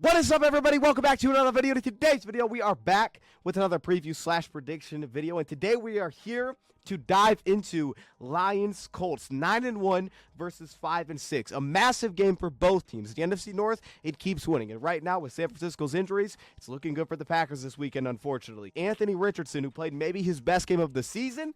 What is up, everybody? Welcome back to another video. In today's video, we are back with another preview/prediction video, and today we are here to dive into Lions-Colts 9-1 versus 5-6. A massive game for both teams. The NFC North, it keeps winning, and right now with San Francisco's injuries, it's looking good for the Packers this weekend, unfortunately. Anthony Richardson, who played maybe his best game of the season,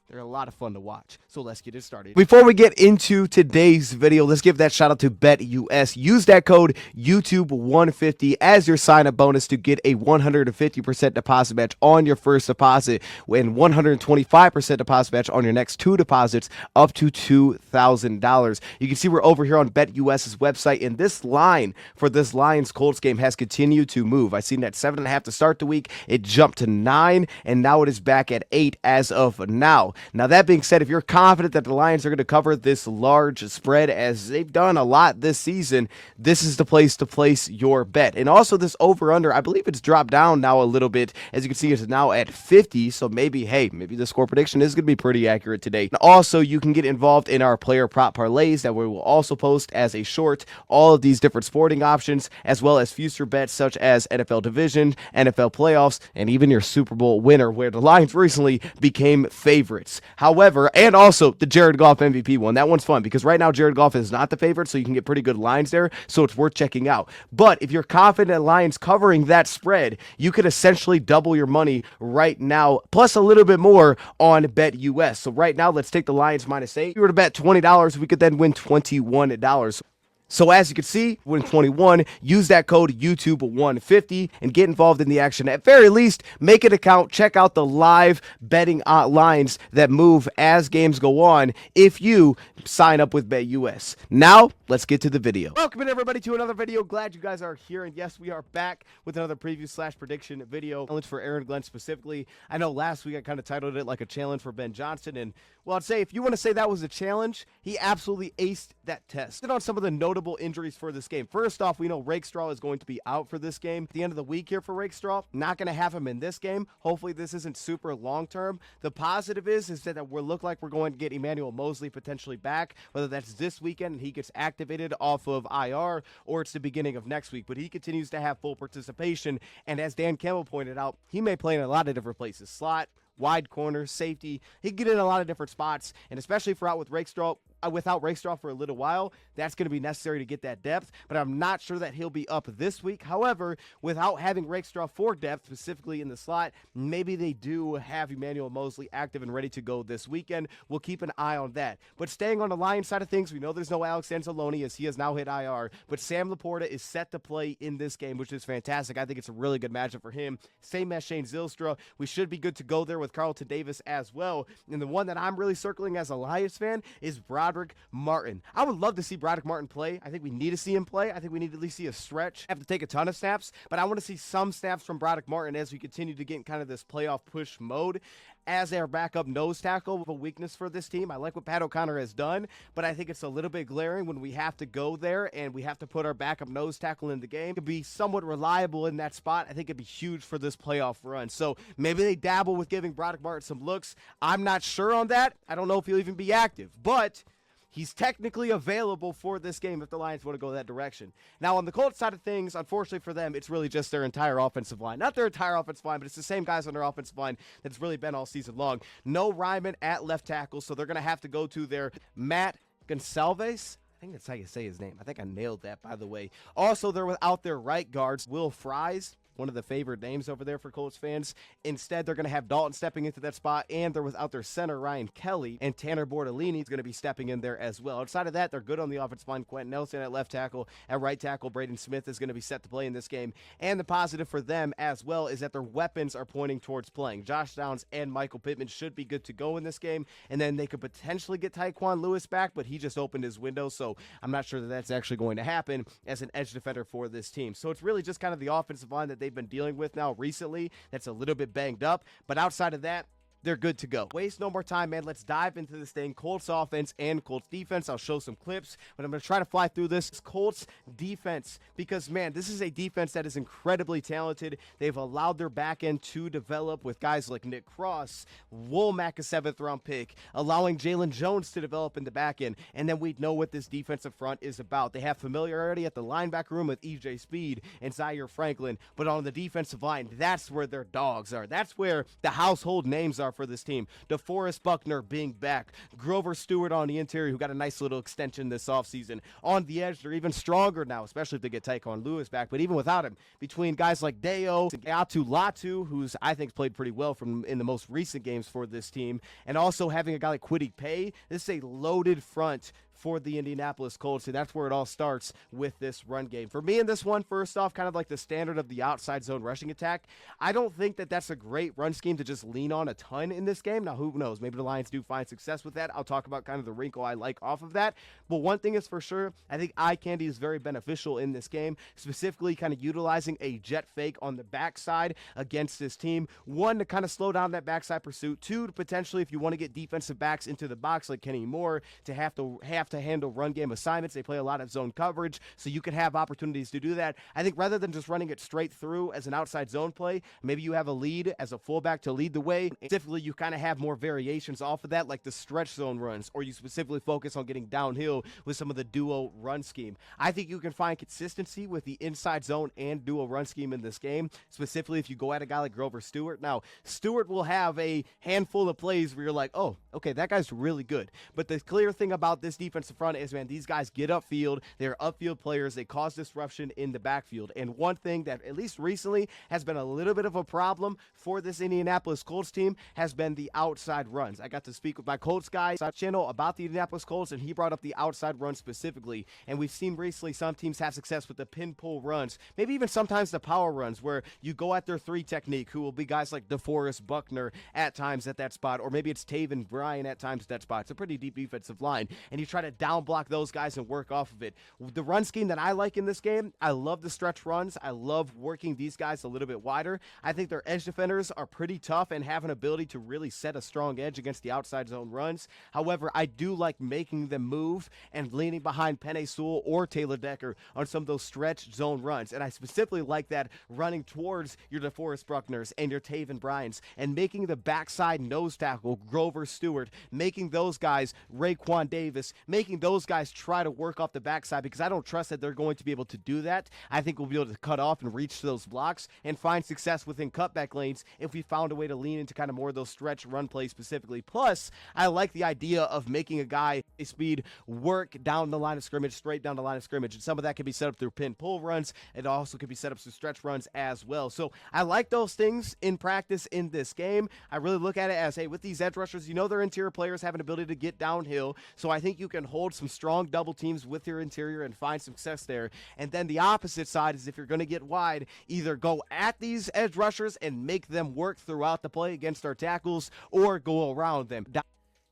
they're a lot of fun to watch, so let's get it started. Before we get into today's video, let's give that shout out to BetUS. Use that code YouTube150 as your sign-up bonus to get a 150% deposit match on your first deposit and 125% deposit match on your next two deposits up to $2,000. You can see we're over here on BetUS's website, and this line for this Lions-Colts game has continued to move. I've seen that 7.5 to start the week. It jumped to 9, and now it is back at 8 as of now. Now, that being said, if you're confident that the Lions are going to cover this large spread, as they've done a lot this season, this is the place to place your bet. And also, this over-under, I believe it's dropped down now a little bit. As you can see, it's now at 50, so maybe the score prediction is going to be pretty accurate today. And also, you can get involved in our player prop parlays that we will also post as a short, all of these different sporting options, as well as future bets such as NFL division, NFL playoffs, and even your Super Bowl winner, where the Lions recently became favorites. However, and also the Jared Goff MVP one. That one's fun because right now Jared Goff is not the favorite, so you can get pretty good lines there, so it's worth checking out. But if you're confident in Lions covering that spread, you could essentially double your money right now, plus a little bit more on BetUS. So right now, let's take the Lions -8. If you were to bet $20, we could then win $21. So as you can see, win 21, use that code YouTube150 and get involved in the action. At very least, make an account, check out the live betting lines that move as games go on if you sign up with BetUS. Now, let's get to the video. Welcome in, everybody, to another video. Glad you guys are here, and yes, we are back with another preview/prediction video. Challenge for Aaron Glenn specifically. I know last week I kind of titled it like a challenge for Ben Johnson, and well, I'd say if you want to say that was a challenge, he absolutely aced that test. And on some of the notable injuries for this game. First off, we know Rakestraw is going to be out for this game. At the end of the week here for Rakestraw, not going to have him in this game. Hopefully this isn't super long term. The positive is that we look like we're going to get Emmanuel Mosley potentially back, whether that's this weekend and he gets activated off of IR, or it's the beginning of next week. But he continues to have full participation, and as Dan Campbell pointed out, he may play in a lot of different places. Slot, wide corner, safety. He can get in a lot of different spots, and especially for out with Rakestraw, without Rakestraw for a little while, that's going to be necessary to get that depth, but I'm not sure that he'll be up this week. However, without having Rakestraw for depth, specifically in the slot, maybe they do have Emmanuel Mosley active and ready to go this weekend. We'll keep an eye on that. But staying on the Lions side of things, we know there's no Alex Anzalone as he has now hit IR, but Sam Laporta is set to play in this game, which is fantastic. I think it's a really good matchup for him. Same as Shane Zylstra. We should be good to go there with Carlton Davis as well. And the one that I'm really circling as a Lions fan is Broderick Martin. I would love to see Broderick Martin play. I think we need to see him play. I think we need to at least see a stretch. Have to take a ton of snaps, but I want to see some snaps from Broderick Martin as we continue to get in kind of this playoff push mode as their backup nose tackle with a weakness for this team. I like what Pat O'Connor has done, but I think it's a little bit glaring when we have to go there and we have to put our backup nose tackle in the game to be somewhat reliable in that spot. I think it'd be huge for this playoff run. So maybe they dabble with giving Broderick Martin some looks. I'm not sure on that. I don't know if he'll even be active, but he's technically available for this game if the Lions want to go that direction. Now, on the Colts side of things, unfortunately for them, it's really just their entire offensive line. Not their entire offensive line, but it's the same guys on their offensive line that's really been all season long. No Ryman at left tackle, so they're going to have to go to their Matt Gonsalves. I think that's how you say his name. I think I nailed that, by the way. Also, they're without their right guards, Will Fries, one of the favorite names over there for Colts fans. Instead, they're going to have Dalton stepping into that spot, and they're without their center, Ryan Kelly, and Tanner Bortolini is going to be stepping in there as well. Outside of that, they're good on the offensive line. Quentin Nelson at left tackle. At right tackle, Braden Smith is going to be set to play in this game. And the positive for them as well is that their weapons are pointing towards playing. Josh Downs and Michael Pittman should be good to go in this game, and then they could potentially get Tyquan Lewis back, but he just opened his window, so I'm not sure that that's actually going to happen as an edge defender for this team. So it's really just kind of the offensive line that they've been dealing with now recently that's a little bit banged up. But outside of that, they're good to go. Waste no more time, man. Let's dive into this thing. Colts offense and Colts defense. I'll show some clips, but I'm going to try to fly through this. Colts defense, because, man, this is a defense that is incredibly talented. They've allowed their back end to develop with guys like Nick Cross, Womack, a 7th-round pick, allowing Jalen Jones to develop in the back end, and then we know what this defensive front is about. They have familiarity at the linebacker room with E.J. Speed and Zaire Franklin, but on the defensive line, that's where their dogs are. That's where the household names are for this team. DeForest Buckner being back, Grover Stewart on the interior, who got a nice little extension this offseason. On the edge, they're even stronger now, especially if they get Tyquan Lewis back, but even without him, between guys like Deo and Atu Latu, who's I think played pretty well from in the most recent games for this team, and also having a guy like Kwity Paye, this is a loaded front for the Indianapolis Colts, and that's where it all starts with this run game. For me in this one, first off, kind of like the standard of the outside zone rushing attack, I don't think that that's a great run scheme to just lean on a ton in this game. Now, who knows? Maybe the Lions do find success with that. I'll talk about kind of the wrinkle I like off of that. But one thing is for sure, I think eye candy is very beneficial in this game, specifically kind of utilizing a jet fake on the backside against this team. One, to kind of slow down that backside pursuit. Two, to potentially, if you want to get defensive backs into the box like Kenny Moore, to have to handle run game assignments. They play a lot of zone coverage, so you could have opportunities to do that. I think rather than just running it straight through as an outside zone play, maybe you have a lead as a fullback to lead the way. Specifically, you kind of have more variations off of that, like the stretch zone runs, or you specifically focus on getting downhill with some of the duo run scheme. I think you can find consistency with the inside zone and duo run scheme in this game, specifically if you go at a guy like Grover Stewart. Now, Stewart will have a handful of plays where you're like, oh, okay, that guy's really good. But the clear thing about this defensive front is, man, these guys get upfield. They're upfield players. They cause disruption in the backfield. And one thing that, at least recently, has been a little bit of a problem for this Indianapolis Colts team has been the outside runs. I got to speak with my Colts guy channel about the Indianapolis Colts, and he brought up the outside run specifically. And we've seen recently some teams have success with the pin pull runs, maybe even sometimes the power runs, where you go at their 3 technique, who will be guys like DeForest Buckner at times at that spot, or maybe it's Taven Bryan at times at that spot. It's a pretty deep defensive line, and you try to down block those guys and work off of it. The run scheme that I like in this game, I love the stretch runs. I love working these guys a little bit wider. I think their edge defenders are pretty tough and have an ability to really set a strong edge against the outside zone runs. However, I do like making them move and leaning behind Penei Sewell or Taylor Decker on some of those stretch zone runs. And I specifically like that running towards your DeForest Buckners and your Taven Bryans and making the backside nose tackle Grover Stewart, making those guys Raekwon Davis, making those guys try to work off the backside, because I don't trust that they're going to be able to do that. I think we'll be able to cut off and reach those blocks and find success within cutback lanes if we found a way to lean into kind of more of those stretch run plays specifically. Plus, I like the idea of making a guy speed work down the line of scrimmage, straight down the line of scrimmage. And some of that can be set up through pin pull runs. It also can be set up through stretch runs as well. So I like those things in practice in this game. I really look at it as, hey, with these edge rushers, you know their interior players have an ability to get downhill. So I think you can hold some strong double teams with your interior and find success there. And then the opposite side is, if you're going to get wide, either go at these edge rushers and make them work throughout the play against our tackles, or go around them.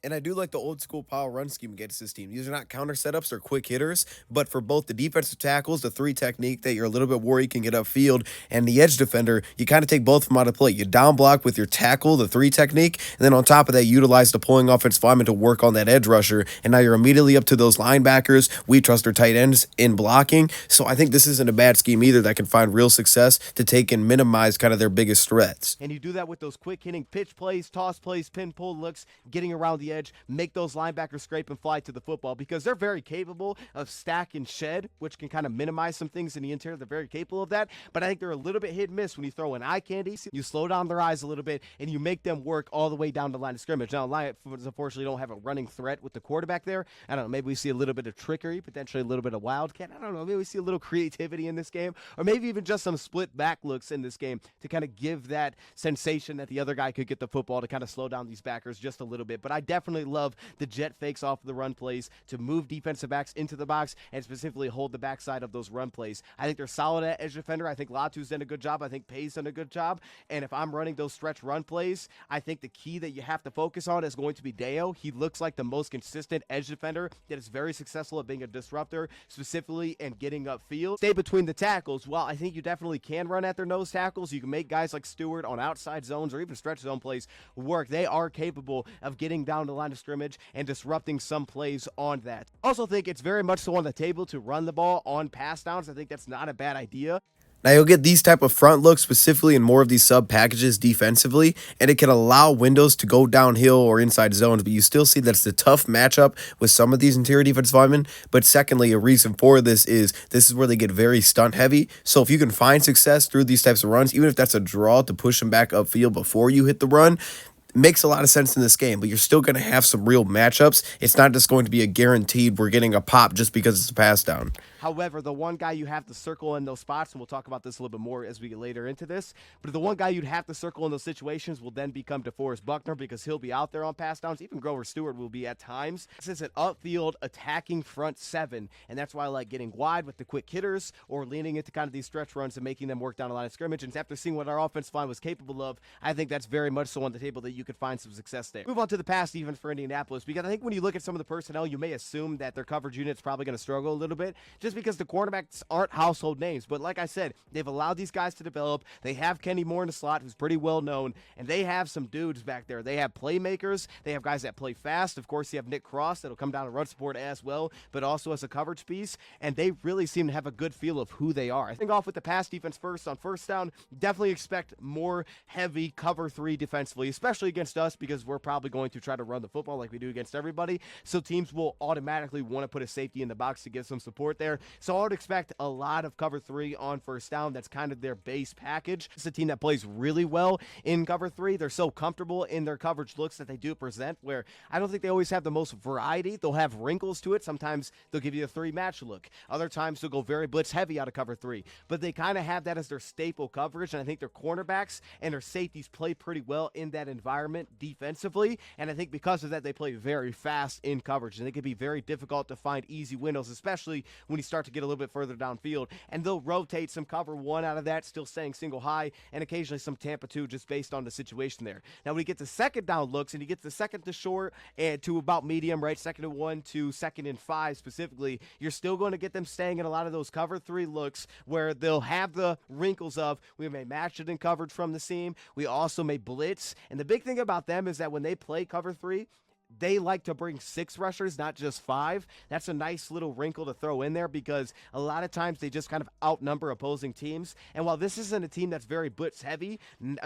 And I do like the old school power run scheme against this team. These are not counter setups or quick hitters, but for both the defensive tackles, the 3 technique that you're a little bit worried can get upfield, and the edge defender, you kind of take both of them out of play. You down block with your tackle, the 3 technique, and then on top of that, utilize the pulling offensive lineman to work on that edge rusher. And now you're immediately up to those linebackers. We trust our tight ends in blocking. So I think this isn't a bad scheme either that can find real success to take and minimize kind of their biggest threats. And you do that with those quick hitting pitch plays, toss plays, pin pull looks, getting around the edge, make those linebackers scrape and fly to the football, because they're very capable of stack and shed, which can kind of minimize some things in the interior. They're very capable of that, but I think they're a little bit hit and miss when you throw in eye candy. You slow down their eyes a little bit, and you make them work all the way down the line of scrimmage. Now, Lions unfortunately don't have a running threat with the quarterback there. I don't know, maybe we see a little bit of trickery, potentially a little bit of wildcat. I don't know, maybe we see a little creativity in this game, or maybe even just some split back looks in this game to kind of give that sensation that the other guy could get the football to kind of slow down these backers just a little bit. But I definitely definitely love the jet fakes off of the run plays to move defensive backs into the box and specifically hold the backside of those run plays. I think they're solid at edge defender. I think Latu's done a good job. I think Pay's done a good job. And if I'm running those stretch run plays, I think the key that you have to focus on is going to be Deo. He looks like the most consistent edge defender that is very successful at being a disruptor, specifically and getting upfield. Stay between the tackles. Well, I think you definitely can run at their nose tackles. You can make guys like Stewart on outside zones or even stretch zone plays work. They are capable of getting down the line of scrimmage and disrupting some plays on that. Also think it's very much so on the table to run the ball on pass downs. I think that's not a bad idea. Now you'll get these type of front looks specifically in more of these sub packages defensively, and it can allow windows to go downhill or inside zones, but you still see that's the tough matchup with some of these interior defensive linemen. But secondly, a reason for this is where they get very stunt heavy. So if you can find success through these types of runs, even if that's a draw to push them back upfield before you hit the run, makes a lot of sense in this game, but you're still going to have some real matchups. It's not just going to be a guaranteed we're getting a pop just because it's a pass down. However, the one guy you have to circle in those spots, and we'll talk about this a little bit more as we get later into this, but the one guy you'd have to circle in those situations will then become DeForest Buckner because he'll be out there on pass downs. Even Grover Stewart will be at times. This is an upfield attacking front seven, and that's why I like getting wide with the quick hitters or leaning into kind of these stretch runs and making them work down the line of scrimmage. And after seeing what our offensive line was capable of, I think that's very much so on the table that you could find some success there. Move on to the pass defense for Indianapolis, because I think when you look at some of the personnel, you may assume that their coverage unit's probably going to struggle a little bit just because the cornerbacks aren't household names. But like I said, they've allowed these guys to develop. They have Kenny Moore in the slot, who's pretty well known, and they have some dudes back there. They have playmakers. They have guys that play fast. Of course, you have Nick Cross that'll come down and run support as well, but also as a coverage piece, and they really seem to have a good feel of who they are. I think off with the pass defense first. On first down, definitely expect more heavy cover three defensively, especially against us, because we're probably going to try to run the football like we do against everybody. So teams will automatically want to put a safety in the box to get some support there. So I would expect a lot of cover three on first down. That's kind of their base package. It's a team that plays really well in cover three. They're so comfortable in their coverage looks that they do present, where I don't think they always have the most variety. They'll have wrinkles to it. Sometimes they'll give you a three match look. Other times they'll go very blitz heavy out of cover three. But they kind of have that as their staple coverage, and I think their cornerbacks and their safeties play pretty well in that environment defensively. And I think because of that, they play very fast in coverage, and it can be very difficult to find easy windows, especially when you start to get a little bit further downfield. And they'll rotate some cover one out of that, still staying single high, and occasionally some Tampa 2 just based on the situation there. Now, when you get to second down looks and you get to second to short and to about medium, right, second and 1 to second and 5 specifically, you're still going to get them staying in a lot of those cover three looks where they'll have the wrinkles of we may match it in coverage from the seam. We also may blitz. And the big thing about them is that when they play cover three, they like to bring 6 rushers, not just 5. That's a nice little wrinkle to throw in there because a lot of times they just kind of outnumber opposing teams. And while this isn't a team that's very blitz heavy,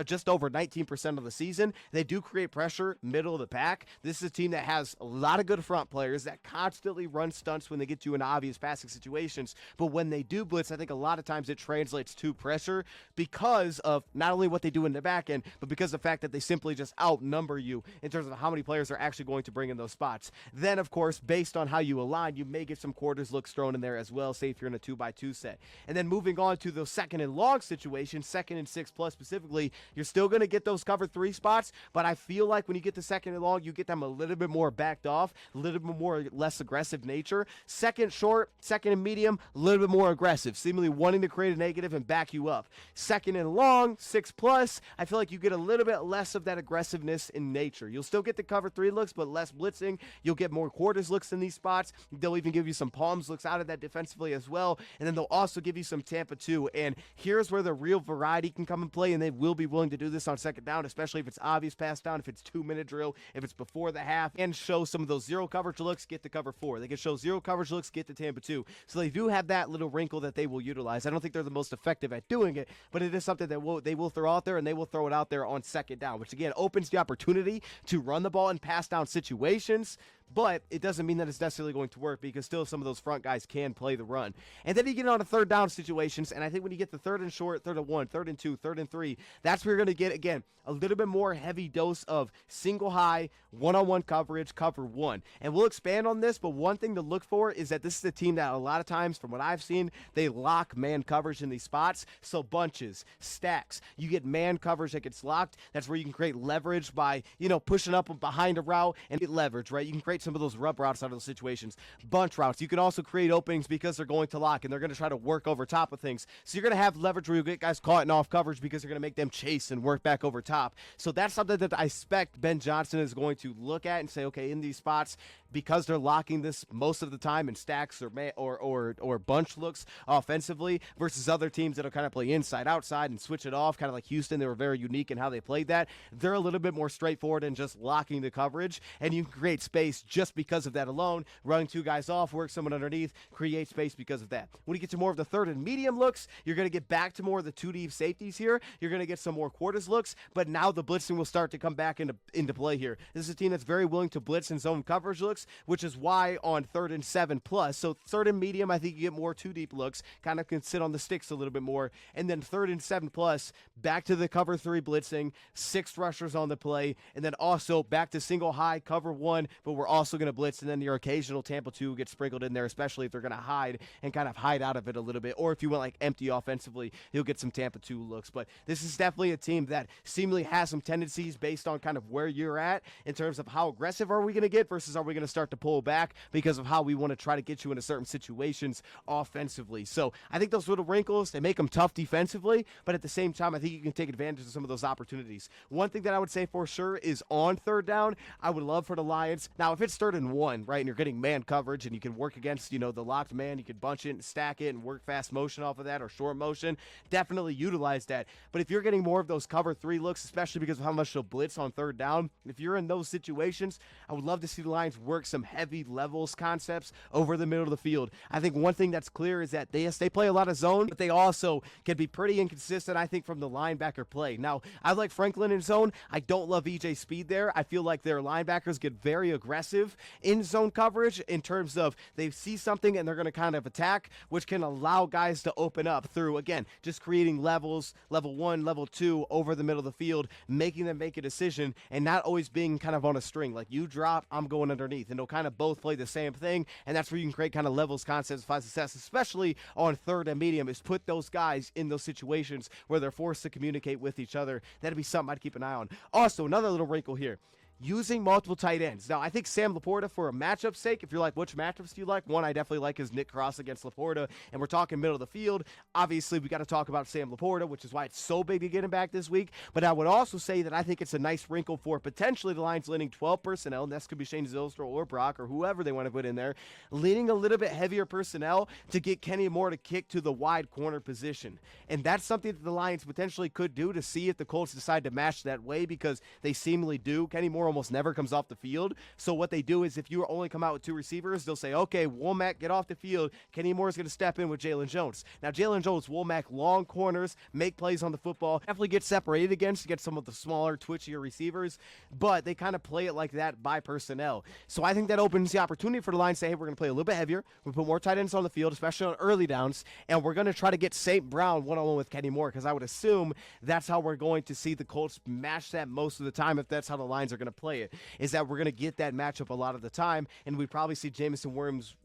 just over 19% of the season, they do create pressure middle of the pack. This is a team that has a lot of good front players that constantly run stunts when they get you in obvious passing situations. But when they do blitz, I think a lot of times it translates to pressure because of not only what they do in the back end, but because of the fact that they simply just outnumber you in terms of how many players are actually going to bring in those spots. Then, of course, based on how you align, you may get some quarters looks thrown in there as well, say if you're in a 2x2 set. And then moving on to those second and long situations, second and 6 plus specifically, you're still going to get those cover 3 spots, but I feel like when you get to second and long, you get them a little bit more backed off, a little bit more less aggressive nature. Second short, second and medium, a little bit more aggressive, seemingly wanting to create a negative and back you up. Second and long, 6 plus, I feel like you get a little bit less of that aggressiveness in nature. You'll still get the cover 3 looks, but less blitzing. You'll get more quarters looks in these spots. They'll even give you some palms looks out of that defensively as well. And then they'll also give you some Tampa 2. And here's where the real variety can come and play, and they will be willing to do this on second down, especially if it's obvious pass down, if it's 2-minute drill, if it's before the half, and show some of those zero coverage looks, get to cover 4. They can show zero coverage looks, get to Tampa 2. So they do have that little wrinkle that they will utilize. I don't think they're the most effective at doing it, but it is something that they will throw out there, and they will throw it out there on second down, which again opens the opportunity to run the ball in pass down situations. but it doesn't mean that it's necessarily going to work because still some of those front guys can play the run. And then you get on to third down situations, and I think when you get the third and short, third and 1, third and 2, third and 3, that's where you're going to get, again, a little bit more heavy dose of single high, one-on-one coverage, cover 1. And we'll expand on this, but one thing to look for is that this is a team that a lot of times, from what I've seen, they lock man coverage in these spots. So bunches, stacks, you get man coverage that gets locked. That's where you can create leverage by, pushing up behind a route and get leverage, right? You can create some of those rub routes out of those situations. Bunch routes. You can also create openings because they're going to lock and they're going to try to work over top of things. So you're going to have leverage where you get guys caught in off coverage because you're going to make them chase and work back over top. So that's something that I expect Ben Johnson is going to look at and say, okay, in these spots, because they're locking this most of the time in stacks or bunch looks offensively versus other teams that'll kind of play inside, outside, and switch it off, kind of like Houston. They were very unique in how they played that. They're a little bit more straightforward in just locking the coverage, and you can create space just because of that alone. Running two guys off, work someone underneath, create space because of that. When you get to more of the third and medium looks, you're going to get back to more of the two deep safeties here. You're going to get some more quarters looks, but now the blitzing will start to come back into play here. This is a team that's very willing to blitz and zone coverage looks, which is why on 3rd and 7 plus, so 3rd and medium, I think you get more two deep looks, kind of can sit on the sticks a little bit more, and then 3rd and 7 plus, back to the cover 3 blitzing, 6 rushers on the play, and then also back to single high, cover 1, but we're also going to blitz, and then your occasional Tampa 2 gets sprinkled in there, especially if they're going to hide and kind of hide out of it a little bit, or if you want like empty offensively, you'll get some Tampa 2 looks. But this is definitely a team that seemingly has some tendencies based on kind of where you're at in terms of how aggressive are we going to get versus are we going to start to pull back because of how we want to try to get you into certain situations offensively. So I think those little wrinkles, they make them tough defensively, but at the same time, I think you can take advantage of some of those opportunities. One thing that I would say for sure is on 3rd down, I would love for the Lions. Now, if it's 3rd and 1, right, and you're getting man coverage and you can work against, the locked man, you can bunch it and stack it and work fast motion off of that or short motion, definitely utilize that. But if you're getting more of those cover 3 looks, especially because of how much they'll blitz on 3rd down, if you're in those situations, I would love to see the Lions work some heavy levels concepts over the middle of the field. I think one thing that's clear is that they play a lot of zone, but they also can be pretty inconsistent, I think, from the linebacker play. Now, I like Franklin in zone. I don't love EJ Speed there. I feel like their linebackers get very aggressive in zone coverage in terms of they see something and they're going to kind of attack, which can allow guys to open up through, again, just creating levels, level 1, level 2, over the middle of the field, making them make a decision and not always being kind of on a string. Like you drop, I'm going underneath, and they'll kind of both play the same thing, and that's where you can create kind of levels concepts of success, especially on 3rd and medium, is put those guys in those situations where they're forced to communicate with each other. That'd be something I'd keep an eye on. Also, another little wrinkle here. Using multiple tight ends. Now, I think Sam Laporta, for a matchup sake, if you're like, which matchups do you like? One I definitely like is Nick Cross against Laporta, and we're talking middle of the field. Obviously, we got to talk about Sam Laporta, which is why it's so big to get him back this week. But I would also say that I think it's a nice wrinkle for potentially the Lions leaning 12 personnel, and this could be Shane Zylstra or Brock or whoever they want to put in there, leaning a little bit heavier personnel to get Kenny Moore to kick to the wide corner position. And that's something that the Lions potentially could do to see if the Colts decide to match that way, because they seemingly do. Kenny Moore almost never comes off the field. So what they do is if you only come out with 2 receivers, they'll say, okay, Womack, get off the field. Kenny Moore's going to step in with Jalen Jones. Now, Jalen Jones, Womack, long corners, make plays on the football, definitely get separated against some of the smaller, twitchier receivers, but they kind of play it like that by personnel. So I think that opens the opportunity for the Lions to say, hey, we're going to play a little bit heavier. We're going to put more tight ends on the field, especially on early downs, and we're going to try to get St. Brown one-on-one with Kenny Moore, because I would assume that's how we're going to see the Colts match that most of the time, if that's how the Lions are going to play it, is that we're going to get that matchup a lot of the time, and we probably see Jameson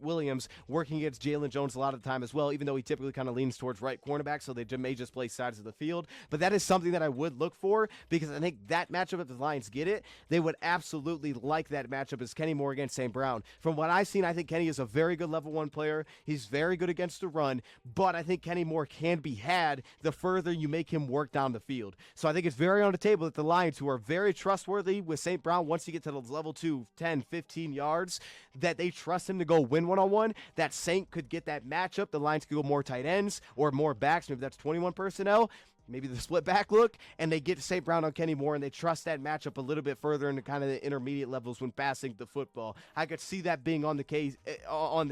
Williams working against Jalen Jones a lot of the time as well, even though he typically kind of leans towards right cornerback, so they may just play sides of the field. But that is something that I would look for, because I think that matchup, if the Lions get it, they would absolutely like that matchup as Kenny Moore against St. Brown. From what I've seen, I think Kenny is a very good level 1 player. He's very good against the run, but I think Kenny Moore can be had the further you make him work down the field. So I think it's very on the table that the Lions, who are very trustworthy with St. Brown, once you get to the level 2, 10, 15 yards, that they trust him to go win one-on-one, that Saint could get that matchup. The Lions could go more tight ends or more backs. Maybe that's 21 personnel. maybe the split back look, and they get St. Brown on Kenny Moore, and they trust that matchup a little bit further into kind of the intermediate levels when passing the football. I could see that being on the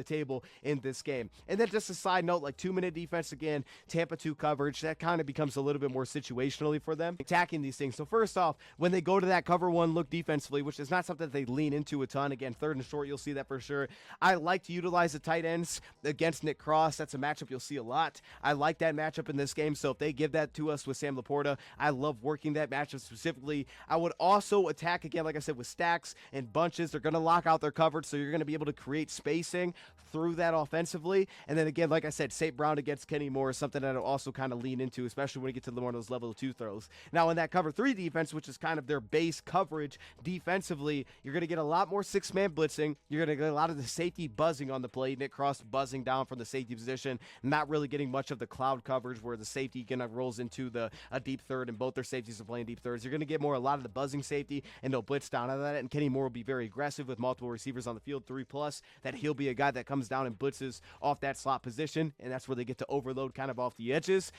table in this game. And then just a side note, like 2-minute defense again, Tampa 2 coverage, that kind of becomes a little bit more situationally for them, attacking these things. So first off, when they go to that cover 1 look defensively, which is not something that they lean into a ton, again, 3rd and short, you'll see that for sure. I like to utilize the tight ends against Nick Cross. That's a matchup you'll see a lot. I like that matchup in this game, so if they give that to us with Sam Laporta, I love working that matchup specifically. I would also attack, again, like I said, with stacks and bunches. They're going to lock out their coverage, so you're going to be able to create spacing through that offensively. And then again, like I said, St. Brown against Kenny Moore is something that I'll also kind of lean into, especially when you get to more of those level 2 throws. Now in that cover 3 defense, which is kind of their base coverage defensively, you're going to get a lot more 6-man blitzing. You're going to get a lot of the safety buzzing on the play. Nick Cross buzzing down from the safety position, not really getting much of the cloud coverage where the safety kind of rolls into a deep third, and both their safeties are playing deep thirds. You're going to get a lot of the buzzing safety, and they'll blitz down out of that. And Kenny Moore will be very aggressive with multiple receivers on the field, 3+, that he'll be a guy that comes down and blitzes off that slot position, and that's where they get to overload kind of off the edges.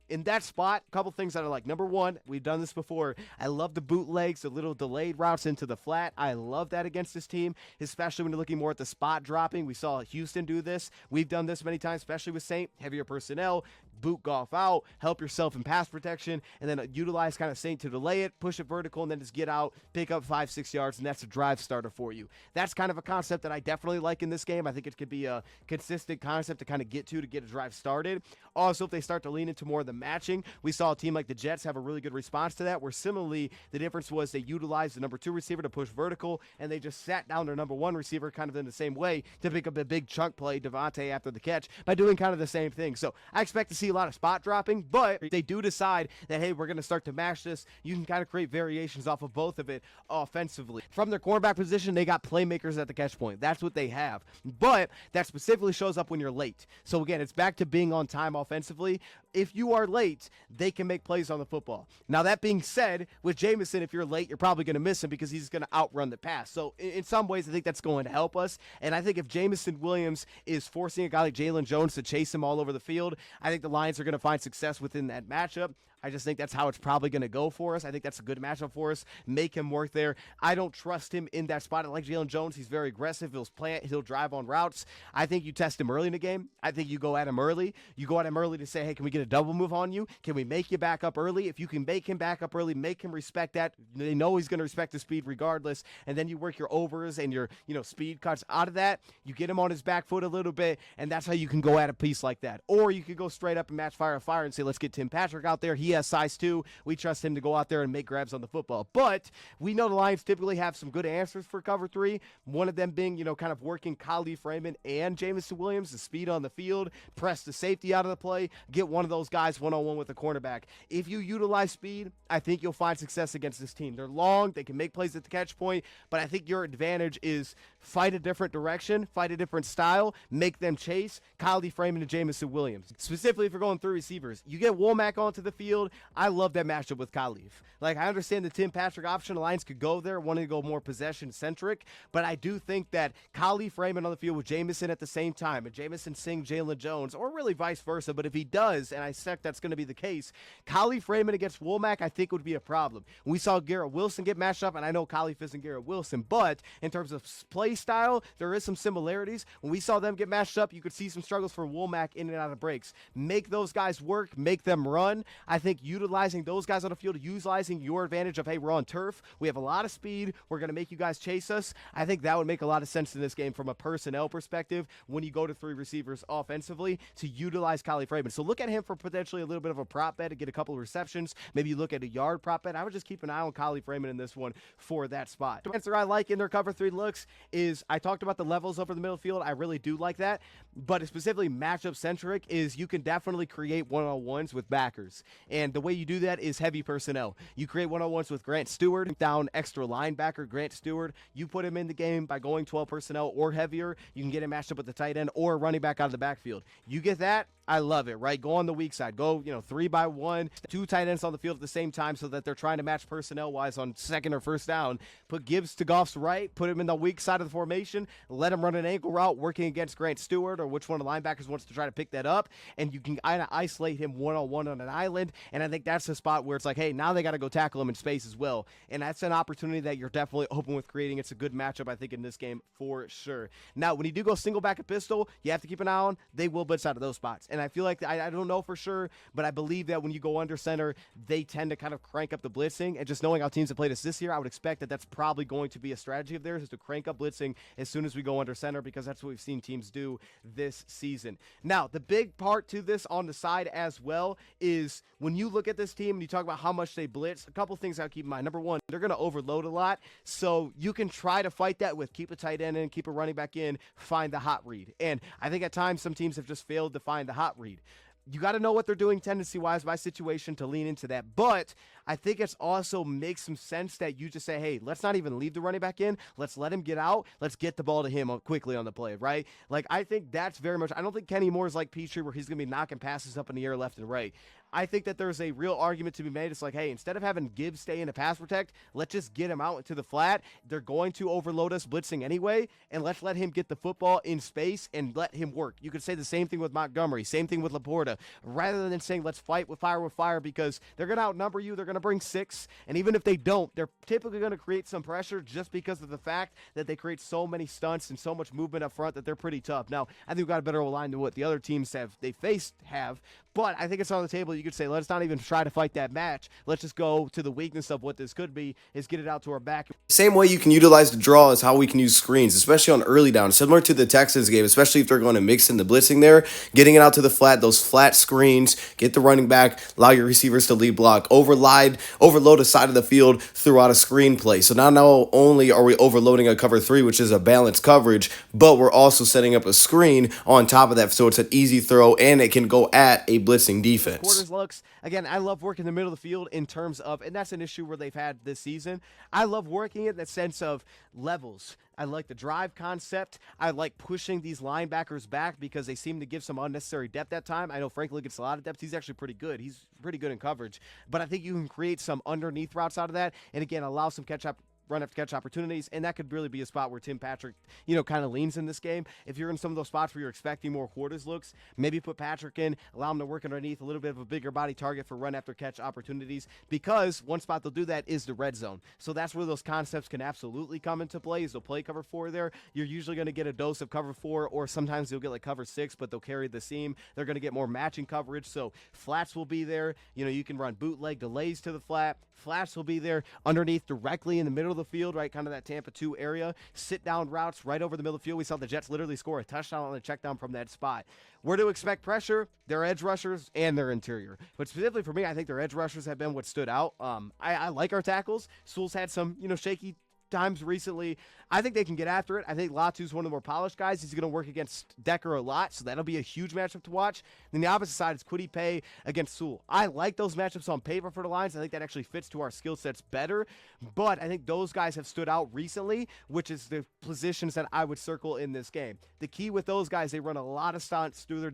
In that spot, a couple things that are like, number one, we've done this before. I love the bootlegs, the little delayed routes into the flat. I love that against this team, especially when you're looking more at the spot dropping. We saw Houston do this. We've done this many times, especially with Saint, heavier personnel, boot golf out, help yourself in pass protection, and then utilize kind of Saint to delay it, push it vertical, and then just get out, pick up 5-6 yards, and that's a drive starter for you. That's kind of a concept that I definitely like in this game. I think it could be a consistent concept to kind of get a drive started. Also, if they start to lean into more of the matching, we saw a team like the Jets have a really good response to that, where similarly, the difference was they utilized the number 2 receiver to push vertical, and they just sat down their number 1 receiver kind of in the same way to pick up a big chunk play, Devontae, after the catch, by doing kind of the same thing. So I expect to see a lot of spot dropping, but if they do decide that, hey, we're going to start to mash this, you can kind of create variations off of both of it offensively. From their cornerback position, they got playmakers at the catch point. That's what they have. But that specifically shows up when you're late. So again, it's back to being on time offensively. If you are late, they can make plays on the football. Now, that being said, with Jameson, if you're late, you're probably going to miss him because he's going to outrun the pass. So in some ways, I think that's going to help us. And I think if Jameson Williams is forcing a guy like Jalen Jones to chase him all over the field, I think the Lions are going to find success within that matchup. I just think that's how it's probably going to go for us. I think that's a good matchup for us. Make him work there. I don't trust him in that spot. I like Jalen Jones. He's very aggressive. He'll drive on routes. I think you test him early in the game. I think you go at him early. You go at him early to say, hey, can we get a double move on you? Can we make you back up early? If you can make him back up early, make him respect that. They know he's going to respect the speed regardless. And then you work your overs and your speed cuts out of that. You get him on his back foot a little bit, and that's how you can go at a piece like that. Or you could go straight up and match fire and say, let's get Tim Patrick out there. He has size 2. We trust him to go out there and make grabs on the football. But we know the Lions typically have some good answers for cover 3. One of them being, kind of working Khalif Raymond and Jameson Williams, the speed on the field, press the safety out of the play, get one of those guys one-on-one with the cornerback. If you utilize speed, I think you'll find success against this team. They're long, they can make plays at the catch point, but I think your advantage is fight a different direction, fight a different style, make them chase Khalif Raymond and Jameson Williams. Specifically, if you're going through receivers, you get Womack onto the field. I love that matchup with Khalif. Like, I understand the Tim Patrick option. The Lions could go there, wanting to go more possession-centric, but I do think that Khalif Raymond on the field with Jameson at the same time, and Jameson seeing Jalen Jones, or really vice versa, but if he does, and I suspect that's going to be the case, Khalif Raymond against Womack, I think would be a problem. We saw Garrett Wilson get matched up, and I know Khalif isn't Garrett Wilson, but in terms of play style, there is some similarities. When we saw them get matched up, you could see some struggles for Womack in and out of breaks. Make those guys work, make them run. I think utilizing those guys on the field, utilizing your advantage of, hey, we're on turf, we have a lot of speed, we're going to make you guys chase us. I think that would make a lot of sense in this game from a personnel perspective when you go to 3 receivers offensively to utilize Khalif Raymond. So look at him for potentially a little bit of a prop bet to get a couple of receptions. Maybe you look at a yard prop bet. I would just keep an eye on Khalif Raymond in this one for that spot. The answer I like in their cover 3 looks is, I talked about the levels over the middle field. I really do like that, but specifically matchup centric is you can definitely create one-on-ones with backers. And the way you do that is heavy personnel. You create one-on-ones with Grant Stewart, down extra linebacker Grant Stewart. You put him in the game by going 12 personnel or heavier. You can get him matched up with the tight end or running back out of the backfield. You get that, I love it, right? Go on the weak side. Go, 3-by-1, 2 tight ends on the field at the same time so that they're trying to match personnel-wise on second or first down. Put Gibbs to Goff's right, put him in the weak side of the formation, let him run an ankle route working against Grant Stewart or which one of the linebackers wants to try to pick that up, and you can kind of isolate him one-on-one on an island, and I think that's the spot where it's like, hey, now they got to go tackle him in space as well, and that's an opportunity that you're definitely open with creating. It's a good matchup, I think, in this game for sure. Now, when you do go single back and pistol, you have to keep an eye on, they will blitz out of those spots, and I feel like, I don't know for sure, but I believe that when you go under center, they tend to kind of crank up the blitzing, and just knowing how teams have played us this year, I would expect that that's probably going to be a strategy of theirs, is to crank up blitzing as soon as we go under center, because that's what we've seen teams do this season. Now, the big part to this on the side as well is when you look at this team and you talk about how much they blitz, a couple things I would keep in mind. Number one, they're going to overload a lot, so you can try to fight that with keep a tight end in, keep a running back in, find the hot read. And I think at times some teams have just failed to find the hot read. You got to know what they're doing tendency-wise by situation to lean into that. But I think it's also makes some sense that you just say, hey, let's not even leave the running back in. Let's let him get out. Let's get the ball to him quickly on the play, right? Like, I think that's very much – I don't think Kenny Moore is like Petrie where he's going to be knocking passes up in the air left and right. I think that there's a real argument to be made. It's like, hey, instead of having Gibbs stay in a pass protect, let's just get him out into the flat. They're going to overload us blitzing anyway, and let's let him get the football in space and let him work. You could say the same thing with Montgomery, same thing with Laporta, rather than saying let's fight with fire, because they're going to outnumber you. They're going to bring 6, and even if they don't, they're typically going to create some pressure just because of the fact that they create so many stunts and so much movement up front that they're pretty tough. Now, I think we've got a better line than what the other teams have but I think it's on the table. You could say, let's not even try to fight that match. Let's just go to the weakness of what this could be, is get it out to our back. Same way you can utilize the draw is how we can use screens, especially on early down, similar to the Texans game, especially if they're going to mix in the blitzing there, getting it out to the flat, those flat screens, get the running back, allow your receivers to lead block, overload a side of the field throughout a screen play. So now not only are we overloading a cover 3, which is a balanced coverage, but we're also setting up a screen on top of that, so it's an easy throw and it can go at a blitzing defense. Quarters looks, again, I love working the middle of the field in terms of, and that's an issue where they've had this season, I love working it in the sense of levels. I like the drive concept. I like pushing these linebackers back because they seem to give some unnecessary depth at time. I know Franklin gets a lot of depth. He's actually pretty good. He's pretty good in coverage. But I think you can create some underneath routes out of that, and again, allow some run after catch opportunities, and that could really be a spot where Tim Patrick, kind of leans in this game. If you're in some of those spots where you're expecting more quarters looks, maybe put Patrick in, allow him to work underneath, a little bit of a bigger body target for run after catch opportunities, because one spot they'll do that is the red zone. So that's where those concepts can absolutely come into play, is they'll play cover 4 there. You're usually going to get a dose of cover 4, or sometimes you'll get like cover 6, but they'll carry the seam. They're going to get more matching coverage, so flats will be there. You can run bootleg delays to the flat. Flats will be there underneath directly in the middle of the field, right, kind of that Tampa 2 area. Sit-down routes right over the middle of the field. We saw the Jets literally score a touchdown on a check down from that spot. Where to expect pressure? Their edge rushers and their interior. But specifically for me, I think their edge rushers have been what stood out. I like our tackles. Sewell's had some, shaky times recently. I think they can get after it. I think Latu's one of the more polished guys. He's going to work against Decker a lot, so that'll be a huge matchup to watch. Then the opposite side is Kwity Paye against Sewell. I like those matchups on paper for the Lions. I think that actually fits to our skill sets better, but I think those guys have stood out recently, which is the positions that I would circle in this game. The key with those guys, they run a lot of stunts through their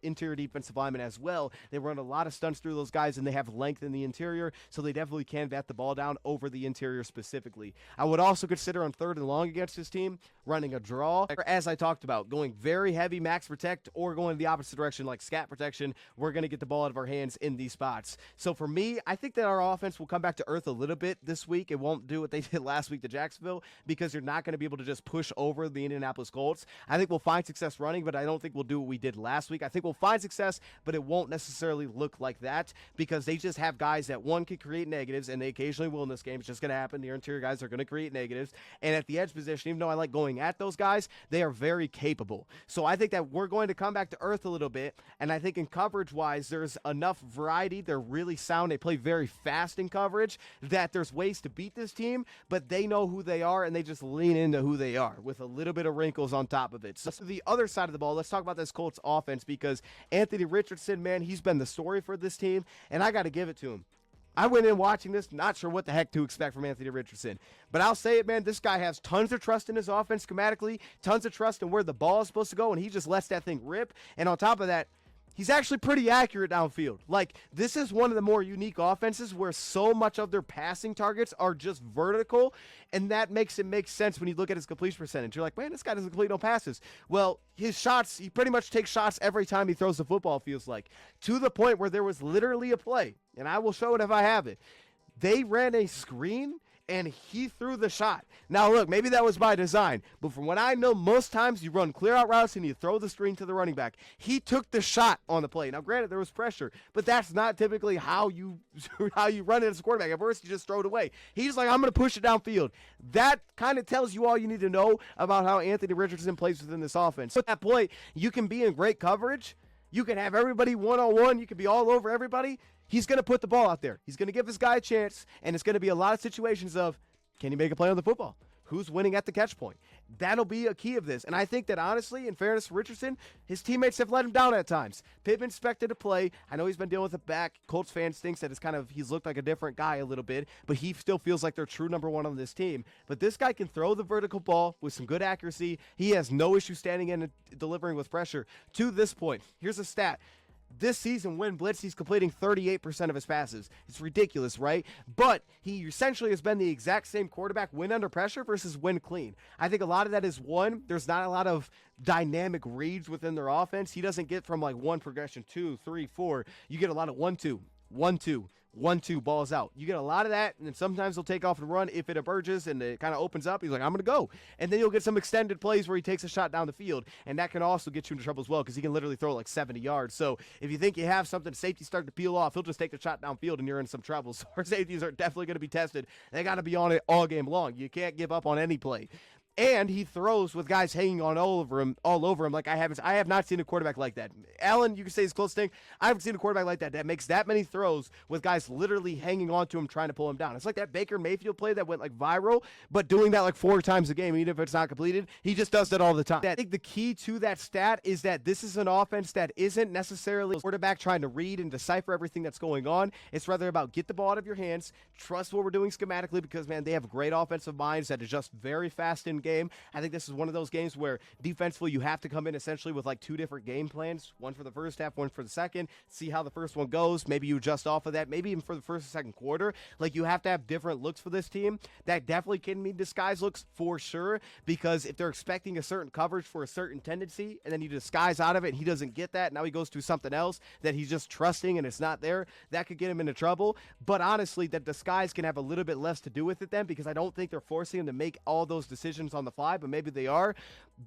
interior defensive linemen as well. They run a lot of stunts through those guys, and they have length in the interior, so they definitely can bat the ball down over the interior specifically. I would also consider on 3rd and long against his team running a draw, as I talked about, going very heavy max protect or going the opposite direction like scat protection. We're going to get the ball out of our hands in these spots. So for me, I think that our offense will come back to earth a little bit this week. It won't do what they did last week to Jacksonville, because you're not going to be able to just push over the Indianapolis Colts. I think we'll find success running, but I don't think we'll do what we did last week. I think we'll find success, but it won't necessarily look like that, because they just have guys that, one, can create negatives, and they occasionally will in this game. It's just going to happen. The interior guys are going to create negatives. And at the edge position, even though I like going at those guys, they are very capable. So I think that we're going to come back to earth a little bit, and I think in coverage-wise, there's enough variety. They're really sound. They play very fast in coverage that there's ways to beat this team, but they know who they are, and they just lean into who they are with a little bit of wrinkles on top of it. So the other side of the ball, let's talk about this Colts offense, because Anthony Richardson, man, he's been the story for this team, and I got to give it to him. I went in watching this, not sure what the heck to expect from Anthony Richardson. But I'll say it, man, this guy has tons of trust in his offense schematically, tons of trust in where the ball is supposed to go, and he just lets that thing rip. And on top of that, he's actually pretty accurate downfield. Like, this is one of the more unique offenses where so much of their passing targets are just vertical, and that makes it make sense when you look at his completion percentage. You're like, man, this guy doesn't complete no passes. Well, his shots, he pretty much takes shots every time he throws the football, feels like, to the point where there was literally a play, and I will show it if I have it. They ran a screen, and he threw the shot. Now, look, maybe that was by design, but from what I know, most times you run clear out routes and you throw the screen to the running back. He took the shot on the play. Now, granted, there was pressure, but that's not typically how you run it as a quarterback. At first, you just throw it away. He's like, I'm going to push it downfield. That kind of tells you all you need to know about how Anthony Richardson plays within this offense. At that point, you can be in great coverage. You can have everybody one-on-one. You can be all over everybody. He's going to put the ball out there. He's going to give this guy a chance, and it's going to be a lot of situations of, can he make a play on the football? Who's winning at the catch point? That'll be a key of this. And I think that, honestly, in fairness to Richardson, his teammates have let him down at times. Pittman expected to play. I know he's been dealing with a back. Colts fans thinks that he's looked like a different guy a little bit, but he still feels like they're true number one on this team. But this guy can throw the vertical ball with some good accuracy. He has no issue standing in and delivering with pressure. To this point, here's a stat. This season, when blitzed, he's completing 38% of his passes. It's ridiculous, right? But he essentially has been the exact same quarterback when under pressure versus when clean. I think a lot of that is, one, there's not a lot of dynamic reads within their offense. He doesn't get from like one progression, 2, 3, 4. You get a lot of 1, 2, 1, 2. 1-2 balls out. You get a lot of that, and then sometimes he'll take off and run if it emerges and it kind of opens up. He's like, I'm going to go. And then you'll get some extended plays where he takes a shot down the field, and that can also get you into trouble as well because he can literally throw like 70 yards. So if you think you have something, safety starting to peel off, he'll just take the shot downfield and you're in some trouble. So our safeties are definitely going to be tested. They got to be on it all game long. You can't give up on any play. And he throws with guys hanging on all over him like I have not seen a quarterback like that. Allen, you can say he's close thing. I haven't seen a quarterback like that makes that many throws with guys literally hanging on to him trying to pull him down. It's like that Baker Mayfield play that went like viral, but doing that like 4 times a game, even if it's not completed. He just does that all the time. I think the key to that stat is that this is an offense that isn't necessarily a quarterback trying to read and decipher everything that's going on. It's rather about get the ball out of your hands, trust what we're doing schematically because, man, they have great offensive minds that adjust very fast in game. I think this is one of those games where defensively you have to come in essentially with like 2 different game plans, one for the first half, one for the second, see how the first one goes. Maybe you adjust off of that, maybe even for the first and second quarter. Like, you have to have different looks for this team. That definitely can mean disguise looks for sure, because if they're expecting a certain coverage for a certain tendency and then you disguise out of it and he doesn't get that, now he goes to something else that he's just trusting and it's not there, that could get him into trouble. But honestly, that disguise can have a little bit less to do with it then, because I don't think they're forcing him to make all those decisions on the fly, but maybe they are.